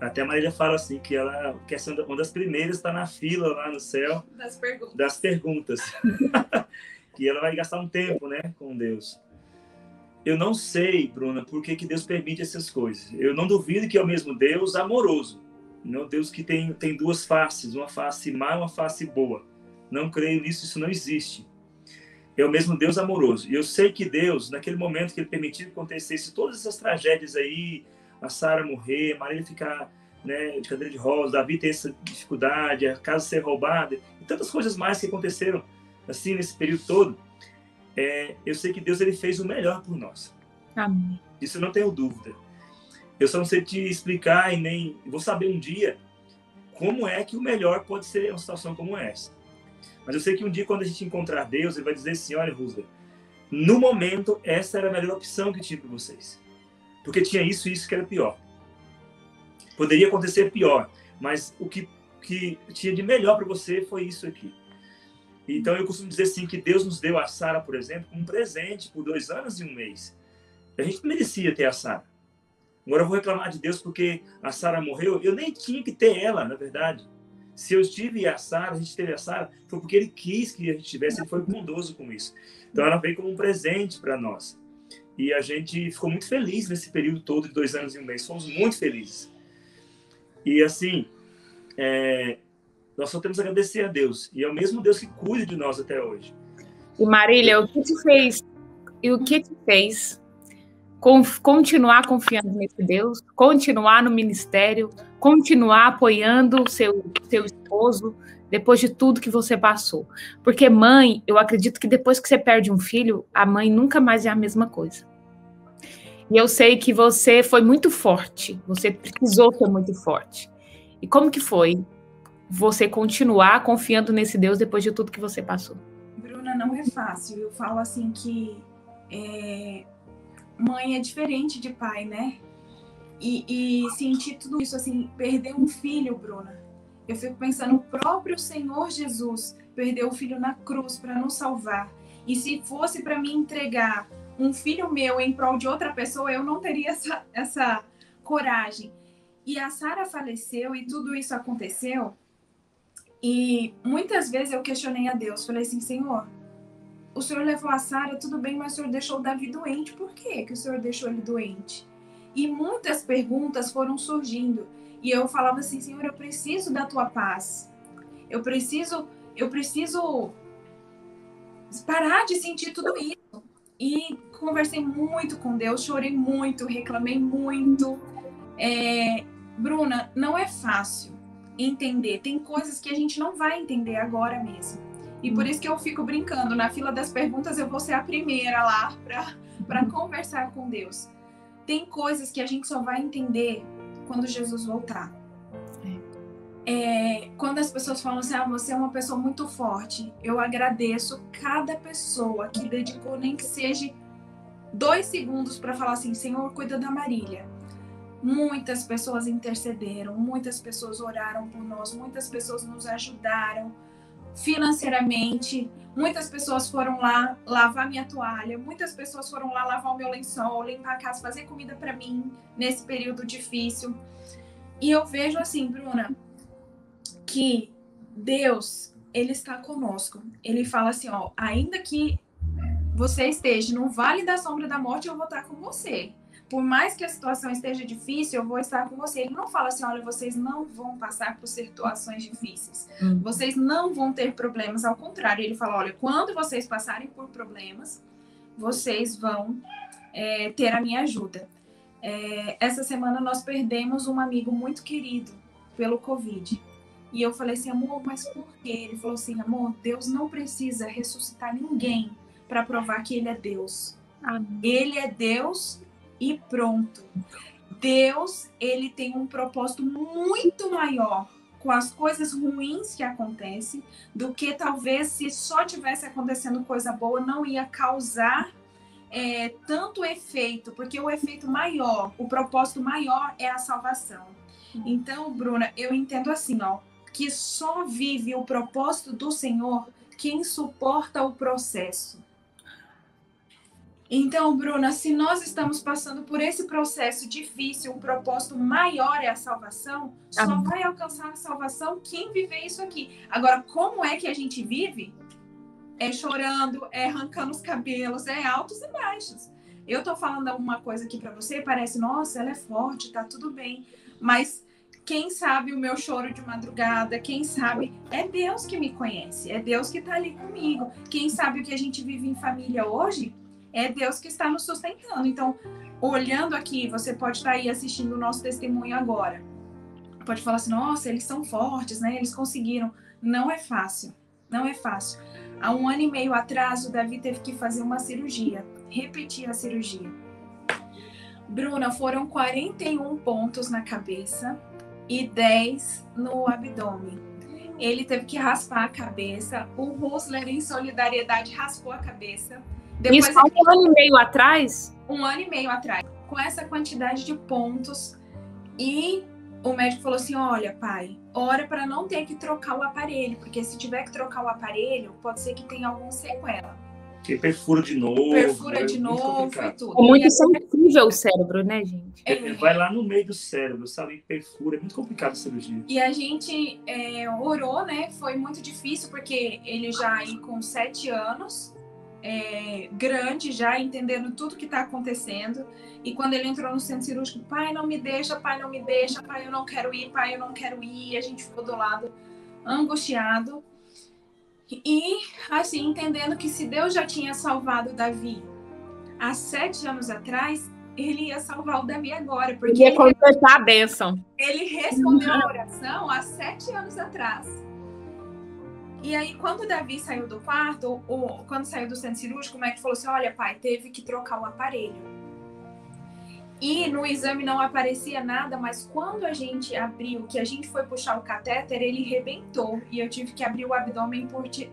até a Marília fala assim, que ela quer ser uma das primeiras, está na fila lá no céu das perguntas. Que ela vai gastar um tempo, né, com Deus. Eu não sei, Bruna, por que Deus permite essas coisas. Eu não duvido que é o mesmo Deus amoroso. Não, Deus que tem duas faces, uma face má e uma face boa. Não creio nisso, isso não existe. É o mesmo Deus amoroso. E eu sei que Deus, naquele momento que ele permitiu que acontecesse todas essas tragédias aí, a Sara morrer, a Marília ficar, né, de cadeira de rodas, Davi ter essa dificuldade, a casa ser roubada, e tantas coisas mais que aconteceram assim nesse período todo, eu sei que Deus ele fez o melhor por nós. Amém. Isso eu não tenho dúvida. Eu só não sei te explicar e nem vou saber um dia como é que o melhor pode ser uma situação como essa. Mas eu sei que um dia, quando a gente encontrar Deus, ele vai dizer assim: olha, Rusler, no momento, essa era a melhor opção que tinha para vocês. Porque tinha isso e isso que era pior. Poderia acontecer pior, mas o que tinha de melhor para você foi isso aqui. Então, eu costumo dizer assim, que Deus nos deu a Sara, por exemplo, como um presente por 2 anos e 1 mês. A gente não merecia ter a Sara. Agora eu vou reclamar de Deus porque a Sara morreu. Eu nem tinha que ter ela, na verdade. Se eu tive a Sara, a gente teve a Sara, foi porque ele quis que a gente tivesse, ele foi bondoso com isso. Então ela veio como um presente para nós. E a gente ficou muito feliz nesse período todo de 2 anos e 1 mês. Fomos muito felizes. E assim, nós só temos a agradecer a Deus. E é o mesmo Deus que cuida de nós até hoje. E Marília, o que te fez continuar confiando nesse Deus, continuar no ministério, continuar apoiando o seu esposo, depois de tudo que você passou? Porque mãe, eu acredito que depois que você perde um filho, a mãe nunca mais é a mesma coisa. E eu sei que você foi muito forte, você precisou ser muito forte. E como que foi você continuar confiando nesse Deus depois de tudo que você passou? Bruna, não é fácil. Eu falo assim que mãe é diferente de pai, né? E sentir tudo isso, assim, perder um filho, Bruna. Eu fico pensando, o próprio Senhor Jesus perdeu o filho na cruz para nos salvar. E se fosse para mim entregar um filho meu em prol de outra pessoa, eu não teria essa coragem. E a Sara faleceu e tudo isso aconteceu. E muitas vezes eu questionei a Deus. Falei assim, Senhor, o Senhor levou a Sara, tudo bem, mas o Senhor deixou o Davi doente. Por que o Senhor deixou ele doente? E muitas perguntas foram surgindo. E eu falava assim, Senhor, eu preciso da tua paz. Eu preciso parar de sentir tudo isso. E conversei muito com Deus, chorei muito, reclamei muito. Bruna, não é fácil entender. Tem coisas que a gente não vai entender agora mesmo. E por isso que eu fico brincando. Na fila das perguntas, eu vou ser a primeira lá para conversar com Deus. Tem coisas que a gente só vai entender quando Jesus voltar. Quando as pessoas falam assim, você é uma pessoa muito forte, eu agradeço cada pessoa que dedicou nem que seja 2 segundos para falar assim, Senhor, cuida da Marília. Muitas pessoas intercederam, muitas pessoas oraram por nós, muitas pessoas nos ajudaram financeiramente, muitas pessoas foram lá lavar minha toalha, muitas pessoas foram lá lavar o meu lençol, limpar a casa, fazer comida para mim nesse período difícil. E eu vejo assim, Bruna, que Deus, ele está conosco. Ele fala assim, ainda que você esteja no vale da sombra da morte, eu vou estar com você. Por mais que a situação esteja difícil, eu vou estar com você. Ele não fala assim, olha, vocês não vão passar por situações difíceis. Vocês não vão ter problemas. Ao contrário, ele fala, olha, quando vocês passarem por problemas, vocês vão ter a minha ajuda. Essa semana nós perdemos um amigo muito querido pelo Covid. E eu falei assim, amor, mas por quê? Ele falou assim, amor, Deus não precisa ressuscitar ninguém para provar que ele é Deus. Amém. Ele é Deus e pronto. Deus, ele tem um propósito muito maior com as coisas ruins que acontecem do que talvez se só tivesse acontecendo coisa boa, não ia causar tanto efeito, porque o efeito maior, o propósito maior é a salvação. Então, Bruna, eu entendo assim, ó, que só vive o propósito do Senhor quem suporta o processo. Então, Bruna, se nós estamos passando por esse processo difícil, o propósito maior é a salvação, só vai alcançar a salvação quem viver isso aqui. Agora, como é que a gente vive? É chorando, é arrancando os cabelos, é altos e baixos. Eu tô falando alguma coisa aqui para você, parece, nossa, ela é forte, tá tudo bem. Mas quem sabe o meu choro de madrugada, quem sabe, é Deus que me conhece, é Deus que tá ali comigo. Quem sabe o que a gente vive em família hoje, é Deus que está nos sustentando. Então, olhando aqui, você pode estar aí assistindo o nosso testemunho agora. Pode falar assim, nossa, eles são fortes, né? Eles conseguiram. Não é fácil, não é fácil. Há 1 ano e meio atrás, o Davi teve que fazer uma cirurgia, repetir a cirurgia. Bruna, foram 41 pontos na cabeça e 10 no abdômen. Ele teve que raspar a cabeça. O Rusler, em solidariedade, raspou a cabeça. Depois, isso há 1 ano e meio atrás? 1 ano e meio atrás. Com essa quantidade de pontos. E o médico falou assim, olha, pai, ora para não ter que trocar o aparelho, porque se tiver que trocar o aparelho, pode ser que tenha alguma sequela. Que perfura de novo. Perfura de novo e tudo. É muito sensível o cérebro, né, gente? Vai lá no meio do cérebro, sabe? Perfura. É muito complicado a cirurgia. E a gente orou, né? Foi muito difícil, porque ele já aí com 7 anos, grande já, entendendo tudo que está acontecendo. E quando ele entrou no centro cirúrgico, pai, não me deixa, pai, não me deixa, pai, eu não quero ir, pai, eu não quero ir. E a gente ficou do lado angustiado. E, assim, entendendo que se Deus já tinha salvado Davi há 7 anos atrás, ele ia salvar o Davi agora. Porque ia completar a bênção. Ele respondeu a oração há 7 anos atrás. E aí, quando o Davi saiu do quarto, quando saiu do centro cirúrgico, o médico falou assim, olha, pai, teve que trocar o aparelho. E no exame não aparecia nada, mas quando a gente abriu, que a gente foi puxar o catéter, ele rebentou. E eu tive que abrir o abdômen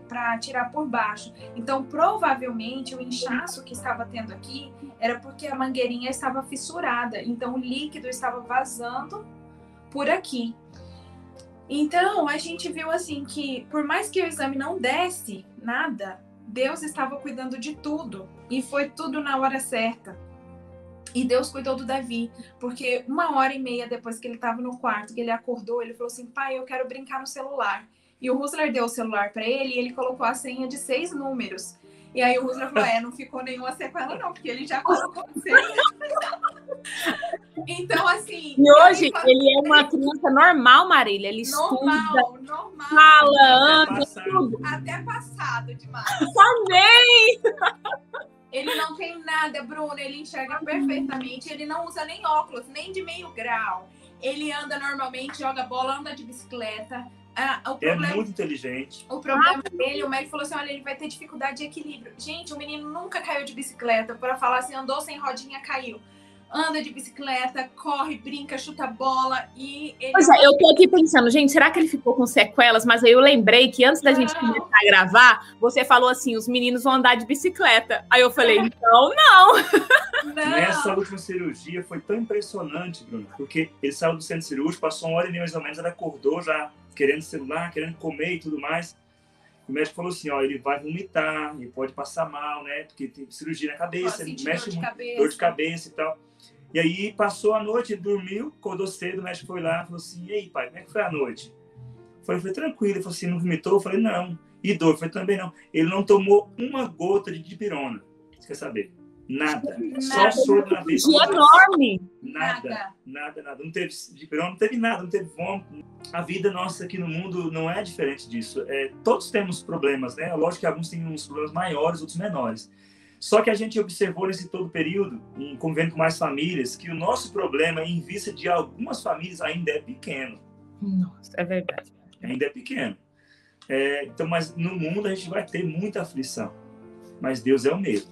para tirar por baixo. Então, provavelmente, o inchaço que estava tendo aqui era porque a mangueirinha estava fissurada. Então, o líquido estava vazando por aqui. Então, a gente viu assim que, por mais que o exame não desse nada, Deus estava cuidando de tudo. E foi tudo na hora certa. E Deus cuidou do Davi, porque 1 hora e meia depois que ele estava no quarto, que ele acordou, ele falou assim, pai, eu quero brincar no celular. E o Rusler deu o celular para ele e ele colocou a senha de 6 números. E aí o Rusler falou, não ficou nenhuma sequela não, porque ele já colocou a senha. Então, assim... E hoje ele é uma criança normal, Marília. Ele normal, estuda, fala, anda, tudo. Até passado demais. Também! Ele não tem nada, Bruna, ele enxerga perfeitamente, ele não usa nem óculos, nem de meio grau. Ele anda normalmente, joga bola, anda de bicicleta. É muito inteligente. O problema dele, o médico falou assim, olha, ele vai ter dificuldade de equilíbrio. Gente, o menino nunca caiu de bicicleta, para falar assim, andou sem rodinha, caiu. Anda de bicicleta, corre, brinca, chuta bola e... Pois é, eu tô aqui pensando, gente, será que ele ficou com sequelas? Mas aí eu lembrei que antes da gente começar a gravar, você falou assim, os meninos vão andar de bicicleta. Aí eu falei, então não. Nessa última cirurgia foi tão impressionante, Bruno, porque ele saiu do centro cirúrgico, passou 1 hora e meia mais ou menos, ele acordou já querendo celular, querendo comer e tudo mais. O médico falou assim, ó, ele vai vomitar, ele pode passar mal, né? Porque tem cirurgia na cabeça, ele mexe muito, dor de cabeça e tal. E aí passou a noite, ele dormiu, acordou cedo, o médico foi lá, falou assim, e aí, pai, como é que foi a noite? Foi tranquilo, ele falou assim, não vomitou? Eu falei, não. E dor? Eu falei, também não. Ele não tomou uma gota de dipirona. Você quer saber? Nada. Só soro na vez. Enorme. Nada. Não teve dipirona, não teve nada, não teve vômito. A vida nossa aqui no mundo não é diferente disso. Todos temos problemas, né? Lógico que alguns têm uns problemas maiores, outros menores. Só que a gente observou nesse todo período, convivendo com mais famílias, que o nosso problema, em vista de algumas famílias, ainda é pequeno. Nossa, é verdade. Ainda é pequeno. Então, mas no mundo a gente vai ter muita aflição. mas Deus é o mesmo.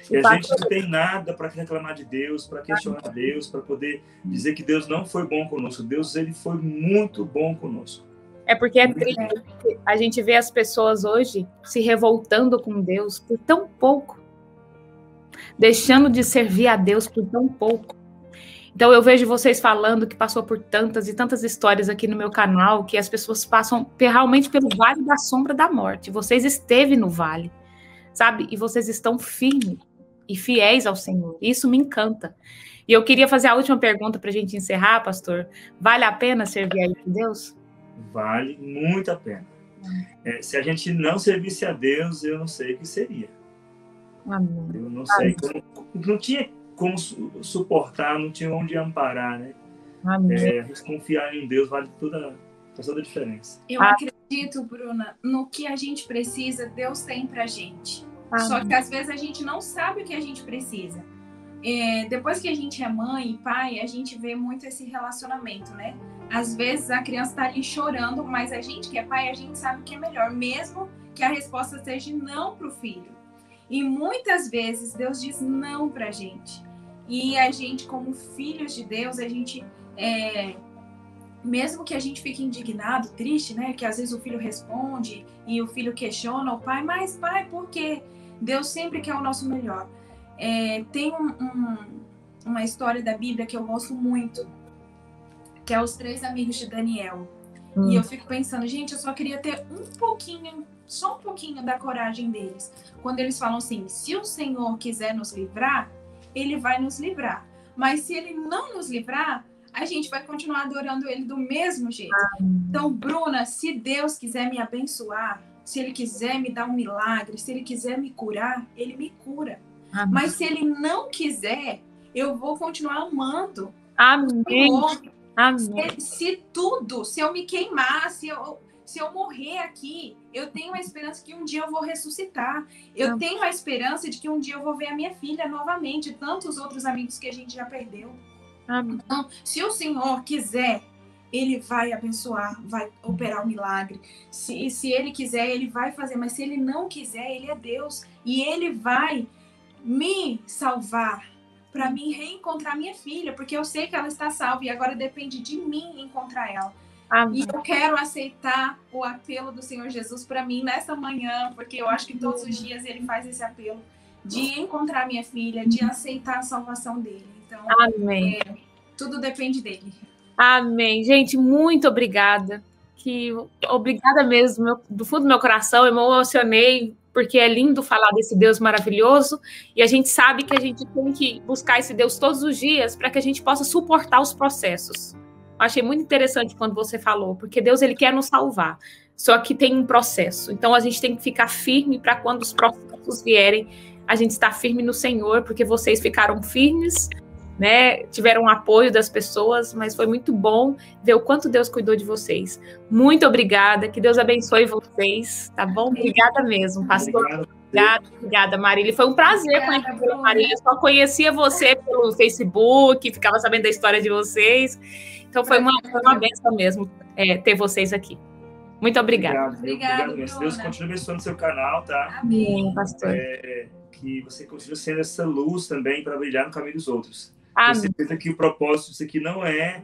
E a gente não tem nada para reclamar de Deus, para questionar Deus, para poder dizer que Deus não foi bom conosco. Deus, ele foi muito bom conosco. É porque é triste. A gente vê as pessoas hoje se revoltando com Deus por tão pouco. Deixando de servir a Deus por tão pouco. Então eu vejo vocês falando que passou por tantas e tantas histórias aqui no meu canal, que as pessoas passam realmente pelo vale da sombra da morte. Vocês esteve no vale, sabe? E vocês estão firmes e fiéis ao Senhor. Isso me encanta. E eu queria fazer a última pergunta para a gente encerrar, pastor. Vale a pena servir a Deus? Vale muito a pena. Se a gente não servisse a Deus, eu não sei o que seria. Amém. Eu não sei não tinha como suportar, não tinha onde amparar, né? Amém. A gente confiar em Deus faz toda a diferença. Eu acredito, Bruna, no que a gente precisa, Deus tem pra gente. Amém. Só que às vezes a gente não sabe o que a gente precisa. Depois que a gente é mãe e pai, a gente vê muito esse relacionamento, né? Às vezes a criança tá ali chorando, mas a gente que é pai, a gente sabe o que é melhor, mesmo que a resposta seja não pro filho. E muitas vezes Deus diz não pra gente. E a gente, como filhos de Deus, a gente, mesmo que a gente fique indignado, triste, né? Que às vezes o filho responde e o filho questiona o pai, mas pai, por quê? Deus sempre quer o nosso melhor. Tem uma história da Bíblia que eu gosto muito, que é os 3 amigos de Daniel. E eu fico pensando, gente, eu só queria ter só um pouquinho da coragem deles. Quando eles falam assim, se o Senhor quiser nos livrar, ele vai nos livrar. Mas se ele não nos livrar, a gente vai continuar adorando ele do mesmo jeito. Então, Bruna, se Deus quiser me abençoar, se ele quiser me dar um milagre, se ele quiser me curar, ele me cura. Amém. Mas se ele não quiser, eu vou continuar amando. Amém. Amém. Se eu me queimar, se eu morrer aqui, eu tenho a esperança que um dia eu vou ressuscitar. Eu tenho a esperança de que um dia eu vou ver a minha filha novamente, tantos outros amigos que a gente já perdeu. Amém. Então, se o Senhor quiser, ele vai abençoar, vai operar o milagre. Se ele quiser, ele vai fazer. Mas se ele não quiser, ele é Deus. E ele vai me salvar para mim reencontrar minha filha, porque eu sei que ela está salva e agora depende de mim encontrar ela. Amém. E eu quero aceitar o apelo do Senhor Jesus para mim nessa manhã, porque eu acho que todos os dias ele faz esse apelo de encontrar minha filha, de aceitar a salvação dele. Então, Amém. Tudo depende dele. Amém. Gente, muito obrigada. Obrigada mesmo, do fundo do meu coração, eu me emocionei, porque é lindo falar desse Deus maravilhoso, e a gente sabe que a gente tem que buscar esse Deus todos os dias para que a gente possa suportar os processos. Eu achei muito interessante quando você falou, porque Deus, ele quer nos salvar, só que tem um processo. Então a gente tem que ficar firme para quando os processos vierem, a gente estar firme no Senhor, porque vocês ficaram firmes, né? Tiveram apoio das pessoas, mas foi muito bom ver o quanto Deus cuidou de vocês. Muito obrigada, que Deus abençoe vocês, tá bom? Obrigada mesmo, pastor. Obrigada, Marília. Foi um prazer conhecer a Marília. Eu só conhecia você pelo Facebook, ficava sabendo da história de vocês. Então foi uma bênção mesmo ter vocês aqui. Muito obrigada. Obrigada, Deus continue abençoando seu canal, tá? Amém, pastor. Que você continue sendo essa luz também para brilhar no caminho dos outros. Amém. Tenho certeza que o propósito disso aqui não é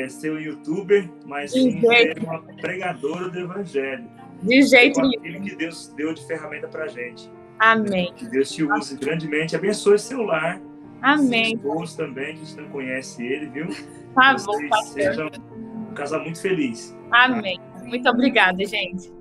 ser um youtuber, mas sim ser uma pregadora do evangelho. De jeito nenhum. Aquilo que Deus deu de ferramenta para a gente. Amém. Que Deus te use grandemente. Abençoe seu lar. Amém. Seu esposo também, que a gente não conhece ele, viu? Tá Vocês bom, pastor. sejam um casal muito feliz. Amém. Muito obrigada, gente.